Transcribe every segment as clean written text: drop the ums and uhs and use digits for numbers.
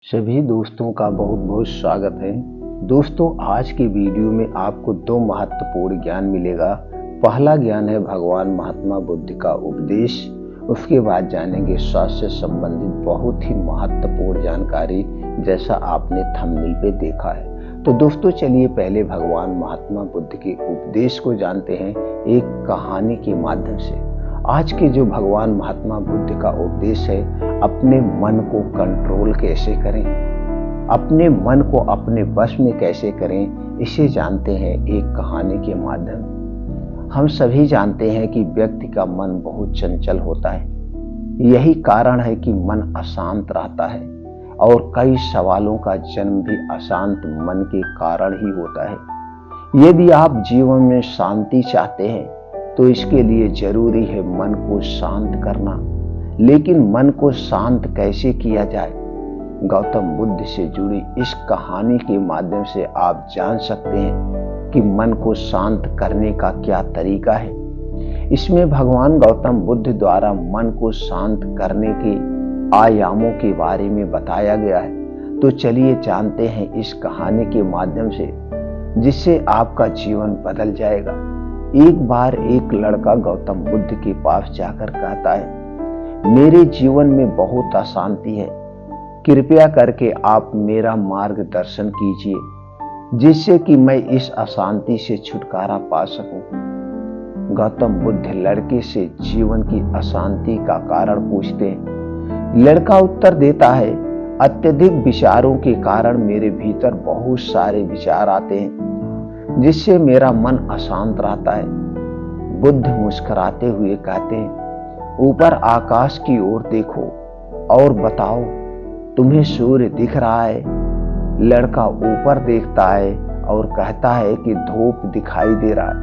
सभी दोस्तों का बहुत बहुत स्वागत है। दोस्तों, आज की वीडियो में आपको दो महत्वपूर्ण ज्ञान मिलेगा। पहला ज्ञान है भगवान महात्मा बुद्ध का उपदेश। उसके बाद जानेंगे स्वास्थ्य से संबंधित बहुत ही महत्वपूर्ण जानकारी, जैसा आपने थंबनेल पे देखा है। तो दोस्तों, चलिए पहले भगवान महात्मा बुद्ध के उपदेश को जानते हैं एक कहानी के माध्यम से। आज के जो भगवान महात्मा बुद्ध का उपदेश है, अपने मन को कंट्रोल कैसे करें, अपने मन को अपने वश में कैसे करें, इसे जानते हैं एक कहानी के माध्यम। हम सभी जानते हैं कि व्यक्ति का मन बहुत चंचल होता है। यही कारण है कि मन अशांत रहता है और कई सवालों का जन्म भी अशांत मन के कारण ही होता है। यदि आप जीवन में शांति चाहते हैं तो इसके लिए जरूरी है मन को शांत करना। लेकिन मन को शांत कैसे किया जाए, गौतम बुद्ध से जुड़ी इस कहानी के माध्यम से आप जान सकते हैं कि मन को शांत करने का क्या तरीका है। इसमें भगवान गौतम बुद्ध द्वारा मन को शांत करने के आयामों के बारे में बताया गया है। तो चलिए जानते हैं इस कहानी के माध्यम से, जिससे आपका जीवन बदल जाएगा। एक बार एक लड़का गौतम बुद्ध के पास जाकर कहता है, मेरे जीवन में बहुत अशांति है, कृपया करके आप मेरा मार्गदर्शन कीजिए जिससे कि मैं इस अशांति से छुटकारा पा सकूं। गौतम बुद्ध लड़के से जीवन की अशांति का कारण पूछते हैं। लड़का उत्तर देता है, अत्यधिक विचारों के कारण मेरे भीतर बहुत सारे विचार आते हैं जिससे मेरा मन अशांत रहता है। बुद्ध मुस्कुराते हुए कहते हैं, ऊपर आकाश की ओर देखो और बताओ, तुम्हें सूर्य दिख रहा है? लड़का ऊपर देखता है और कहता है कि धूप दिखाई दे रहा है।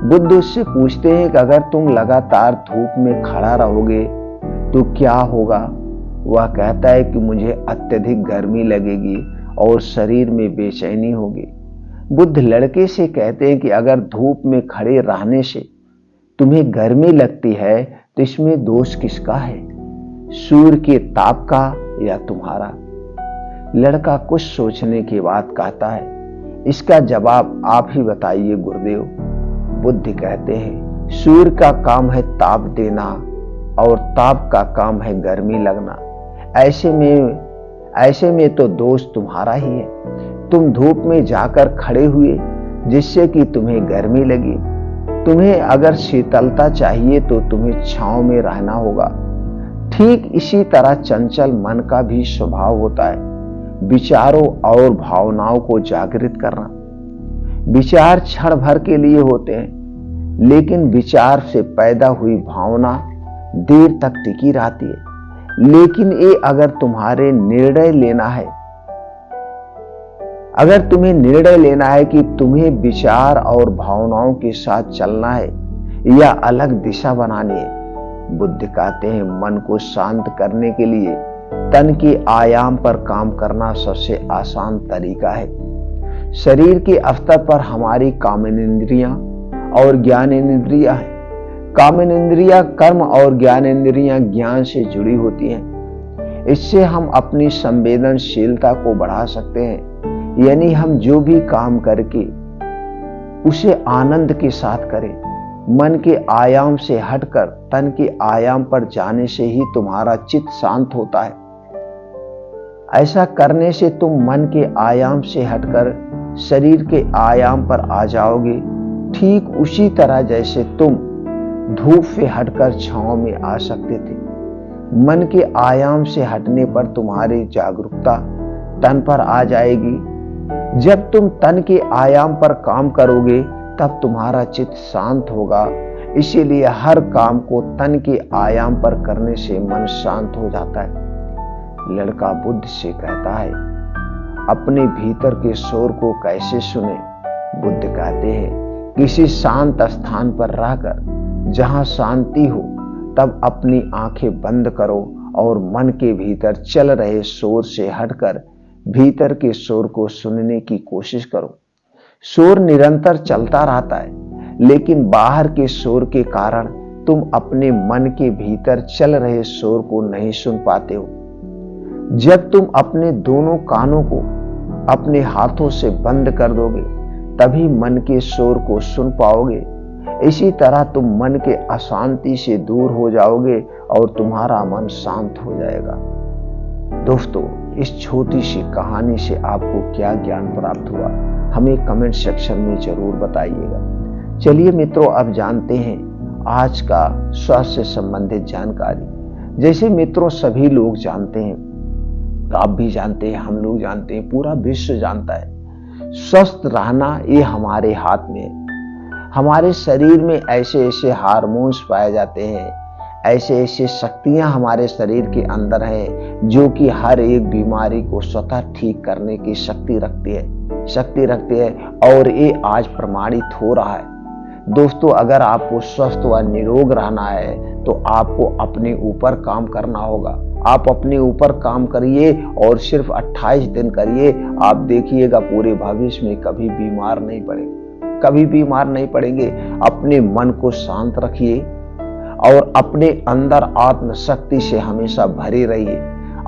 बुद्ध उससे पूछते हैं कि अगर तुम लगातार धूप में खड़ा रहोगे तो क्या होगा? वह कहता है कि मुझे अत्यधिक गर्मी लगेगी और शरीर में बेचैनी होगी। बुद्ध लड़के से कहते हैं कि अगर धूप में खड़े रहने से तुम्हें गर्मी लगती है तो इसमें दोष किसका है, सूर्य के ताप का या तुम्हारा? लड़का कुछ सोचने के बाद कहता है, इसका जवाब आप ही बताइए गुरुदेव। बुद्ध कहते हैं, सूर्य का काम है ताप देना और ताप का काम है गर्मी लगना। ऐसे में तो दोष तुम्हारा ही है। तुम धूप में जाकर खड़े हुए जिससे कि तुम्हें गर्मी लगी। तुम्हें अगर शीतलता चाहिए तो तुम्हें छांव में रहना होगा। ठीक इसी तरह चंचल मन का भी स्वभाव होता है, विचारों और भावनाओं को जागृत करना। विचार क्षण भर के लिए होते हैं, लेकिन विचार से पैदा हुई भावना देर तक टिकी रहती है। लेकिन ये अगर तुम्हें निर्णय लेना है कि तुम्हें विचार और भावनाओं के साथ चलना है या अलग दिशा बनानी है। बुद्ध कहते हैं, मन को शांत करने के लिए तन के आयाम पर काम करना सबसे आसान तरीका है। शरीर के स्तर पर हमारी कामेंद्रियां और ज्ञानेंद्रियां हैं। कामेंद्रियां कर्म और ज्ञानेंद्रियां ज्ञान से जुड़ी होती हैं। इससे हम अपनी संवेदनशीलता को बढ़ा सकते हैं, यानी हम जो भी काम करके उसे आनंद के साथ करें। मन के आयाम से हटकर तन के आयाम पर जाने से ही तुम्हारा चित्त शांत होता है। ऐसा करने से तुम मन के आयाम से हटकर शरीर के आयाम पर आ जाओगे, ठीक उसी तरह जैसे तुम धूप से हटकर छांव में आ सकते थे। मन के आयाम से हटने पर तुम्हारी जागरूकता तन पर आ जाएगी। जब तुम तन के आयाम पर काम करोगे तब तुम्हारा चित्त शांत होगा। इसीलिए हर काम को तन के आयाम पर करने से मन शांत हो जाता है। लड़का बुद्ध से कहता है, अपने भीतर के शोर को कैसे सुने? बुद्ध कहते हैं, किसी शांत स्थान पर रहकर जहां शांति हो तब अपनी आंखें बंद करो और मन के भीतर चल रहे शोर से हटकर भीतर के शोर को सुनने की कोशिश करो। शोर निरंतर चलता रहता है, लेकिन बाहर के शोर के कारण तुम अपने मन के भीतर चल रहे शोर को नहीं सुन पाते हो। जब तुम अपने दोनों कानों को अपने हाथों से बंद कर दोगे तभी मन के शोर को सुन पाओगे। इसी तरह तुम मन के अशांति से दूर हो जाओगे और तुम्हारा मन शांत हो जाएगा। दोस्तों, इस छोटी सी कहानी से आपको क्या ज्ञान प्राप्त हुआ, हमें कमेंट सेक्शन में जरूर बताइएगा। चलिए मित्रों, अब जानते हैं आज का स्वास्थ्य से संबंधित जानकारी। जैसे मित्रों सभी लोग जानते हैं, आप भी जानते हैं, हम लोग जानते हैं, पूरा विश्व जानता है, स्वस्थ रहना ये हमारे हाथ में है। हमारे शरीर में ऐसे ऐसे हार्मोन्स पाए जाते हैं, ऐसे ऐसे शक्तियां हमारे शरीर के अंदर है जो कि हर एक बीमारी को स्वतः ठीक करने की शक्ति रखती है और ये आज प्रमाणित हो रहा है। दोस्तों, अगर आपको स्वस्थ व निरोग रहना है तो आपको अपने ऊपर काम करना होगा। आप अपने ऊपर काम करिए और सिर्फ 28 दिन करिए, आप देखिएगा पूरे भविष्य में कभी बीमार नहीं पड़ेंगे। अपने मन को शांत रखिए और अपने अंदर आत्म शक्ति से हमेशा भरे रहिए।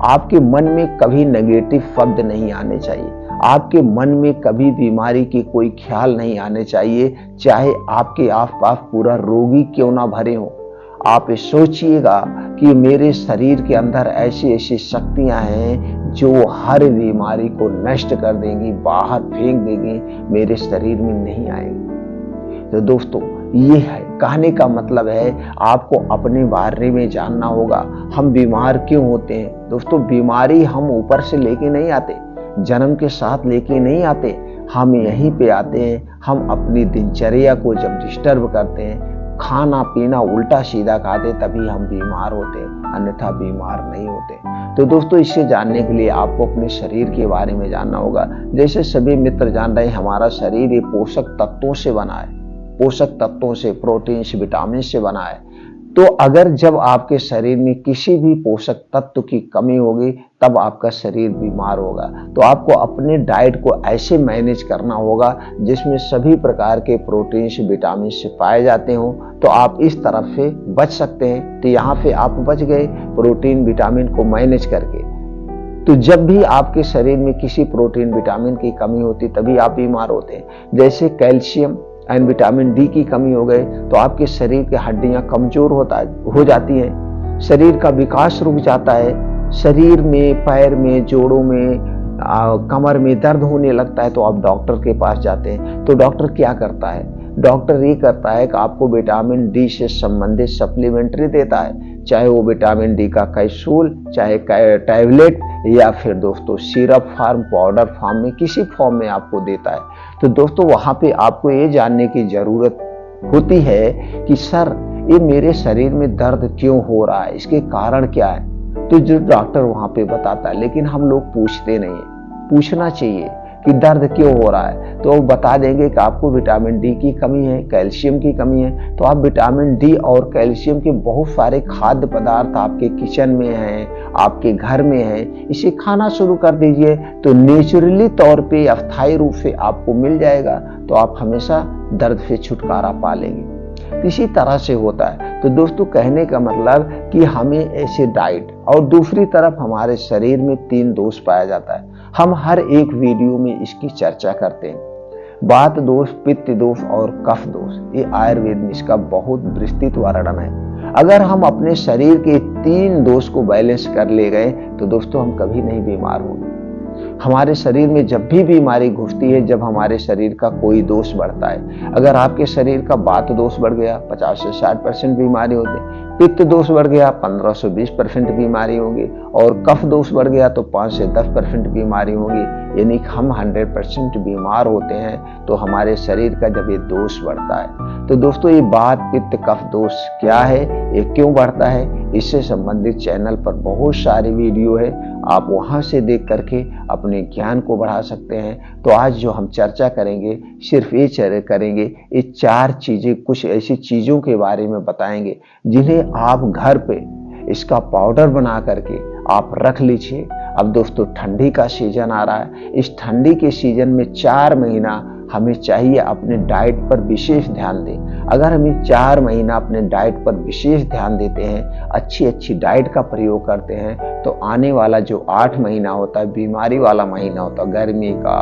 आपके मन में कभी नेगेटिव शब्द नहीं आने चाहिए, आपके मन में कभी बीमारी के कोई ख्याल नहीं आने चाहिए, चाहे आपके आसपास पूरा रोगी क्यों ना भरे हो। आप सोचिएगा कि मेरे शरीर के अंदर ऐसी ऐसी शक्तियां हैं जो हर बीमारी को नष्ट कर देंगी, बाहर फेंक देंगी, मेरे शरीर में नहीं आएगी। तो दोस्तों, ये है कहने का मतलब है आपको अपने बारे में जानना होगा। हम बीमार क्यों होते हैं? दोस्तों, बीमारी हम ऊपर से लेके नहीं आते, जन्म के साथ लेके नहीं आते, हम यहीं पे आते हैं। हम अपनी दिनचर्या को जब डिस्टर्ब करते हैं, खाना पीना उल्टा सीधा खाते, तभी हम बीमार होते हैं, अन्यथा बीमार नहीं होते। तो दोस्तों, इससे जानने के लिए आपको अपने शरीर के बारे में जानना होगा। जैसे सभी मित्र जान रहे हैं, हमारा शरीर ये पोषक तत्वों से बना है, पोषक तत्वों से, प्रोटीन से, विटामिन से बना है। तो अगर जब आपके शरीर में किसी भी पोषक तत्व की कमी होगी तब आपका शरीर बीमार होगा। तो आपको अपने डाइट को ऐसे मैनेज करना होगा जिसमें सभी प्रकार के प्रोटीन से, विटामिन से पाए जाते हो, तो आप इस तरफ से बच सकते हैं। तो यहाँ पे आप बच गए प्रोटीन विटामिन को मैनेज करके। तो जब भी आपके शरीर में किसी प्रोटीन विटामिन की कमी होती तभी आप बीमार होते हैं। जैसे कैल्शियम एंड विटामिन डी की कमी हो गए तो आपके शरीर की हड्डियां कमजोर हो जाती हैं, शरीर का विकास रुक जाता है, शरीर में, पैर में, जोड़ों में, कमर में दर्द होने लगता है। तो आप डॉक्टर के पास जाते हैं। तो डॉक्टर क्या करता है? डॉक्टर ये करता है कि आपको विटामिन डी से संबंधित सप्लीमेंट्री देता है, चाहे वो विटामिन डी का कैप्सूल, चाहे टैबलेट, या फिर दोस्तों सिरप फॉर्म, पाउडर फॉर्म में, किसी फॉर्म में आपको देता है। तो दोस्तों, वहां पे आपको ये जानने की जरूरत होती है कि सर ये मेरे शरीर में दर्द क्यों हो रहा है, इसके कारण क्या है। तो जो डॉक्टर वहां पे बताता है, लेकिन हम लोग पूछते नहीं है। पूछना चाहिए कि दर्द क्यों हो रहा है, तो वो बता देंगे कि आपको विटामिन डी की कमी है, कैल्शियम की कमी है। तो आप विटामिन डी और कैल्शियम के बहुत सारे खाद्य पदार्थ आपके किचन में हैं, आपके घर में हैं, इसे खाना शुरू कर दीजिए, तो नेचुरली तौर पे, अस्थायी रूप से आपको मिल जाएगा। तो आप हमेशा दर्द से छुटकारा पा लेंगे। इसी तरह से होता है। तो दोस्तों, कहने का मतलब कि हमें ऐसे डाइट, और दूसरी तरफ हमारे शरीर में 3 दोष पाया जाता है। हम हर एक वीडियो में इसकी चर्चा करते हैं। वात दोष, पित्त दोष और कफ दोष, ये आयुर्वेद में इसका बहुत विस्तृत वर्णन है। अगर हम अपने शरीर के 3 दोष को बैलेंस कर ले गए तो दोस्तों हम कभी नहीं बीमार होंगे। हमारे शरीर में जब भी बीमारी घुसती है, जब हमारे शरीर का कोई दोष बढ़ता है। अगर आपके शरीर का वात दोष बढ़ गया, 50 से 60% बीमारी होती है। पित्त दोष बढ़ गया, 15 से 20% बीमारी होगी। और कफ दोष बढ़ गया तो 5 से 10% बीमारी होगी। यानी हम 100% बीमार होते हैं तो हमारे शरीर का जब ये दोष बढ़ता है। तो दोस्तों, ये वात, पित्त, कफ दोष क्या है, ये क्यों बढ़ता है, इससे संबंधित चैनल पर बहुत सारी वीडियो है, आप वहां से देख करके अपने ज्ञान को बढ़ा सकते हैं। तो आज जो हम चर्चा करेंगे, सिर्फ ये चर्चा करेंगे, ये 4 चीजें, कुछ ऐसी चीजों के बारे में बताएंगे जिन्हें आप घर पे इसका पाउडर बना करके आप रख लीजिए। अब दोस्तों, ठंडी का सीजन आ रहा है। इस ठंडी के सीजन में 4 महीना हमें चाहिए अपने डाइट पर विशेष ध्यान दें। अगर हम ये 4 महीना अपने डाइट पर विशेष ध्यान देते हैं, अच्छी डाइट का प्रयोग करते हैं, तो आने वाला जो 8 महीना होता है, बीमारी वाला महीना होता है, गर्मी का,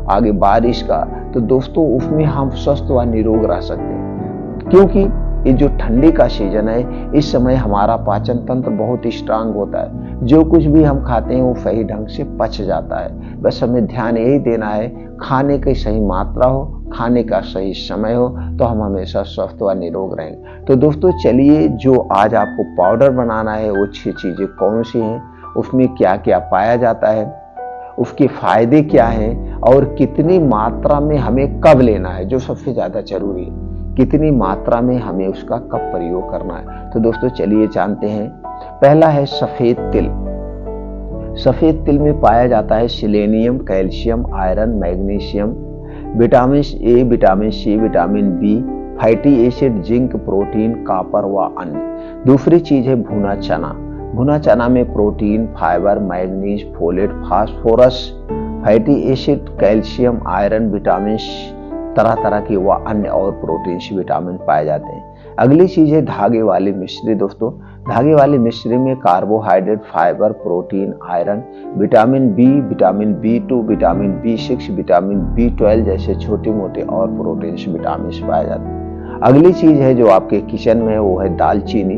आगे बारिश का, तो दोस्तों उसमें हम स्वस्थ व निरोग रह सकते हैं। क्योंकि ये जो ठंडी का सीजन है, इस समय हमारा पाचन तंत्र बहुत ही स्ट्रांग होता है, जो कुछ भी हम खाते हैं वो सही ढंग से पच जाता है। बस हमें ध्यान यही देना है, खाने की सही मात्रा हो, खाने का सही समय हो, तो हम हमेशा स्वस्थ व निरोग रहेंगे। तो दोस्तों चलिए, जो आज आपको पाउडर बनाना है वो 6 चीजें कौन सी हैं, उसमें क्या क्या पाया जाता है, उसके फायदे क्या हैं, और कितनी मात्रा में हमें कब लेना है, जो सबसे ज्यादा जरूरी है, कितनी मात्रा में हमें उसका कब प्रयोग करना है। तो दोस्तों चलिए जानते हैं। पहला है सफेद तिल। सफेद तिल में पाया जाता है selenium, calcium, iron, magnesium, vitamin A, vitamin C, vitamin B, fatty acid, zinc, protein, copper व अन्य। दूसरी चीज है भुना चना। भुना चना में protein, fibre, manganese, folate, phosphorus, fatty acid, calcium, iron, vitamin, तरह तरह के व अन्य और प्रोटीन से विटामिन पाए जाते हैं। अगली चीज है धागे वाली मिश्री। दोस्तों धागे वाली मिश्री में carbohydrate, fibre, protein, iron, vitamin B, vitamin B2, vitamin B6, vitamin B12 जैसे छोटे मोटे और प्रोटीन से विटामिन पाए जाते हैं। अगली चीज है जो आपके किचन में है, वो है दालचीनी।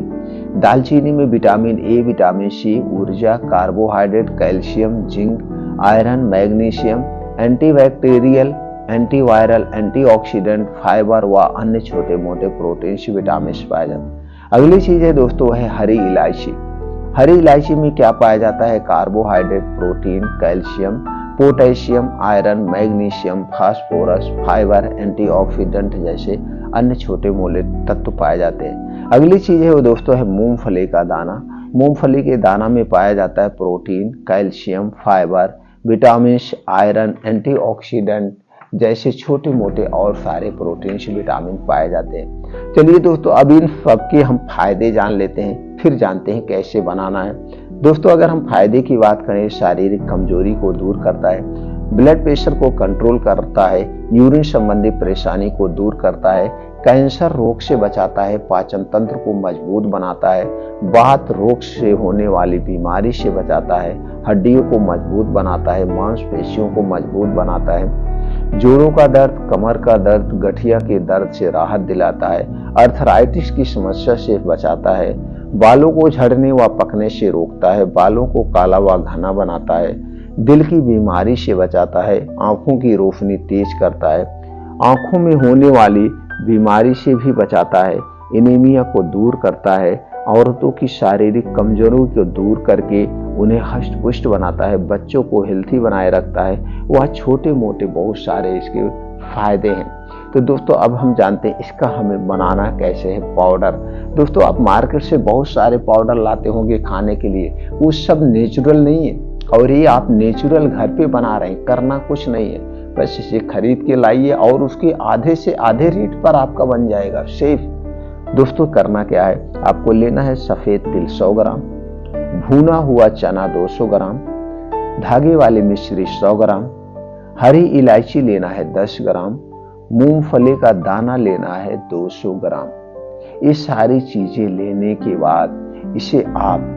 दालचीनी में विटामिन ए, विटामिन सी, ऊर्जा, carbohydrate, calcium, zinc, iron, magnesium, antibacterial, antiviral, antioxidant, fibre व अन्य छोटे मोटे प्रोटीन विटामिन पाए जाते हैं। अगली चीज है दोस्तों है हरी इलायची। हरी इलायची में क्या पाया जाता है, carbohydrate, protein, calcium, potassium, iron, magnesium, phosphorus, fibre, antioxidant जैसे अन्य छोटे मोटे तत्व पाए जाते हैं। अगली चीज है वो दोस्तों है मूंगफली का दाना। मूंगफली के दाना में पाया जाता है protein, calcium, fibre, vitamin, iron, antioxidant जैसे छोटे मोटे और सारे प्रोटीन विटामिन पाए जाते हैं। चलिए दोस्तों अब इन सब के हम फायदे जान लेते हैं, फिर जानते हैं कैसे बनाना है। दोस्तों अगर हम फायदे की बात करें, शारीरिक कमजोरी को दूर करता है, ब्लड प्रेशर को कंट्रोल करता है, यूरिन संबंधी परेशानी को दूर करता है, कैंसर रोग से बचाता है, पाचन तंत्र को मजबूत बनाता है, वात रोग से होने वाली बीमारी से बचाता है, हड्डियों को मजबूत बनाता है, मांसपेशियों को मजबूत बनाता है, जोड़ों का दर्द, कमर का दर्द, गठिया के दर्द से राहत दिलाता है, अर्थराइटिस की समस्या से बचाता है, बालों को झड़ने व पकने से रोकता है, बालों को काला व घना बनाता है, दिल की बीमारी से बचाता है, आंखों की रोशनी तेज करता है, आंखों में होने वाली बीमारी से भी बचाता है, एनीमिया को दूर करता है, औरतों की शारीरिक कमजोरी को दूर करके उन्हें हष्ट पुष्ट बनाता है, बच्चों को हेल्थी बनाए रखता है। वह छोटे मोटे बहुत सारे इसके फायदे हैं। तो दोस्तों अब हम जानते हैं इसका हमें बनाना कैसे है। पाउडर, दोस्तों आप मार्केट से बहुत सारे पाउडर लाते होंगे खाने के लिए, वो सब नेचुरल नहीं है, और ये आप नेचुरल घर पे बना रहे हैं, करना कुछ नहीं है, बस इसे खरीद के लाइए और उसके आधे से आधे रेट पर आपका बन जाएगा सेफ। दोस्तों करना क्या है, आपको लेना है सफेद तिल 100 ग्राम, भुना हुआ चना 200 ग्राम, धागे वाली मिश्री 100 ग्राम, हरी इलायची लेना है 10 ग्राम, मूंगफली का दाना लेना है 200 ग्राम। ये सारी चीजें लेने के बाद इसे आप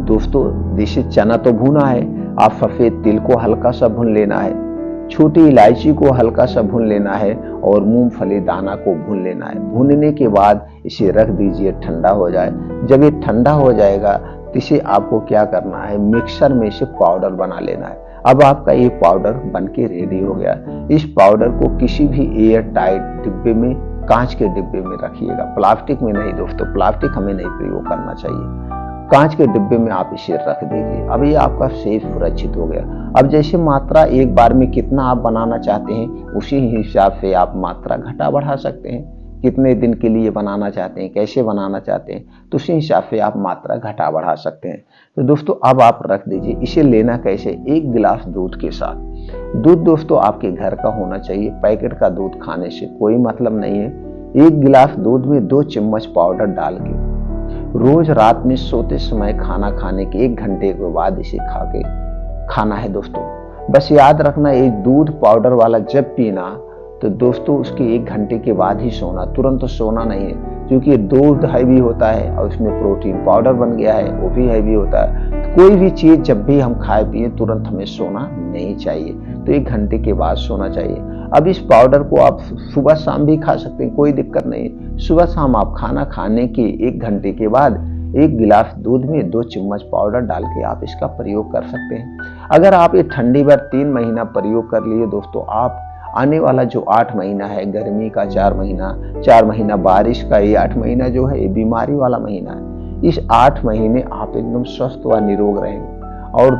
दोस्तों, जैसे चना तो भुना है, आप सफेद तिल को हल्का सा भून लेना है, छोटी इलायची को हल्का सा भून लेना है और मूंगफली दाना को भून लेना है। भूनने के बाद इसे रख दीजिए ठंडा हो जाए। जब ये ठंडा हो जाएगा तो इसे आपको क्या करना है, मिक्सर में से पाउडर बना लेना है। अब आपका ये पाउडर बनके रेडी हो गया। इस पाउडर को किसी भी एयर टाइट डिब्बे में, कांच के डिब्बे में रखिएगा, प्लास्टिक में नहीं दोस्तों, प्लास्टिक हमें नहीं प्रयोग करना चाहिए। कांच के डिब्बे में आप इसे रख दीजिए। अब ये आपका सेफ सुरक्षित हो गया। अब जैसे मात्रा एक बार में कितना आप बनाना चाहते हैं, उसी हिसाब से आप मात्रा घटा बढ़ा सकते हैं। कितने दिन के लिए बनाना चाहते हैं, कैसे बनाना चाहते हैं, तो उसी हिसाब से आप मात्रा घटा बढ़ा सकते हैं। तो दोस्तों अब आप रख दीजिए। इसे लेना कैसे, 1 गिलास दूध के साथ। दूध दोस्तों आपके घर का होना चाहिए, पैकेट का दूध खाने से कोई मतलब नहीं है। 1 गिलास दूध में 2 चम्मच पाउडर डाल के रोज रात में सोते समय खाना खाने के 1 घंटे के बाद इसे खा के खाना है दोस्तों। बस याद रखना, ये दूध पाउडर वाला जब पीना तो दोस्तों उसके 1 घंटे के बाद ही सोना, तुरंत तो सोना नहीं है, क्योंकि दूध हैवी होता है और उसमें प्रोटीन पाउडर बन गया है, वो भी हैवी होता है। तो कोई भी चीज जब भी हम खाए पिए तुरंत हमें सोना नहीं चाहिए, तो 1 घंटे के बाद सोना चाहिए। अब इस पाउडर को आप सुबह शाम भी खा सकते हैं, कोई दिक्कत नहीं है। सुबह शाम आप खाना खाने के 1 घंटे के बाद 1 गिलास दूध में 2 चम्मच पाउडर डाल के आप इसका प्रयोग कर सकते हैं। अगर आप ये ठंडी भर 3 महीना प्रयोग कर लिए दोस्तों, आप आने वाला जो 8 महीना है, गर्मी का 4 महीना बारिश का, ये 8 महीना जो है ये बीमारी वाला महीना है। इस 8 महीने आप एकदम स्वस्थ व निरोग रहेंगे। और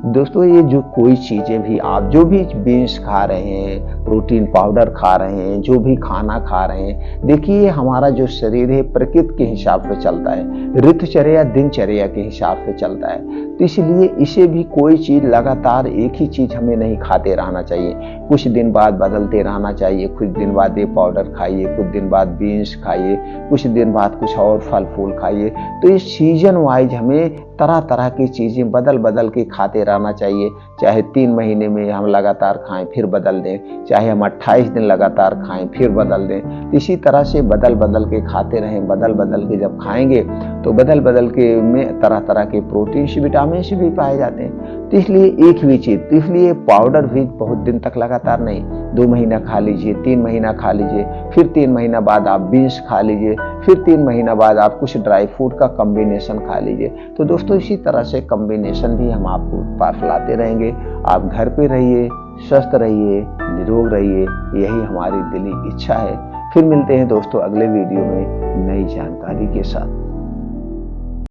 दोस्तों ये जो कोई चीजें भी आप जो भी बीन्स खा रहे हैं, प्रोटीन पाउडर खा रहे हैं, जो भी खाना खा रहे हैं, देखिए हमारा जो शरीर है प्रकृति के हिसाब से चलता है, ऋतुचर्या दिनचर्या के हिसाब से चलता है। तो इसलिए इसे भी कोई चीज लगातार एक ही चीज हमें नहीं खाते रहना चाहिए, कुछ दिन बाद बदलते रहना चाहिए। कुछ दिन बाद ये पाउडर खाइए, कुछ दिन बाद बीन्स खाइए, कुछ दिन बाद कुछ और फल फूल खाइए। तो इस सीजन वाइज हमें तरह तरह की चीजें बदल बदल के खाते रहना चाहिए। चाहे 3 महीने में हम लगातार खाएं फिर बदल दें, चाहे हम 28 दिन लगातार खाएं फिर बदल दें। इसी तरह से बदल बदल के खाते रहें। बदल बदल के जब खाएंगे तो बदल बदल के में तरह तरह के प्रोटीन विटामिन भी पाए जाते हैं। तो इसलिए एक भी चीज, तो इसलिए पाउडर भी बहुत दिन तक लगातार नहीं, 2 महीना खा लीजिए, 3 महीना खा लीजिए, फिर 3 महीना बाद आप बीन्स खा लीजिए, फिर 3 महीना बाद आप कुछ ड्राई फ्रूट का कॉम्बिनेशन खा लीजिए। तो दोस्तों इसी तरह से कॉम्बिनेशन भी हम आपको पास लाते रहेंगे। आप घर पे रहिए, स्वस्थ रहिए, निरोग रहिए, यही हमारी दिली इच्छा है। फिर मिलते हैं दोस्तों अगले वीडियो में नई जानकारी के साथ।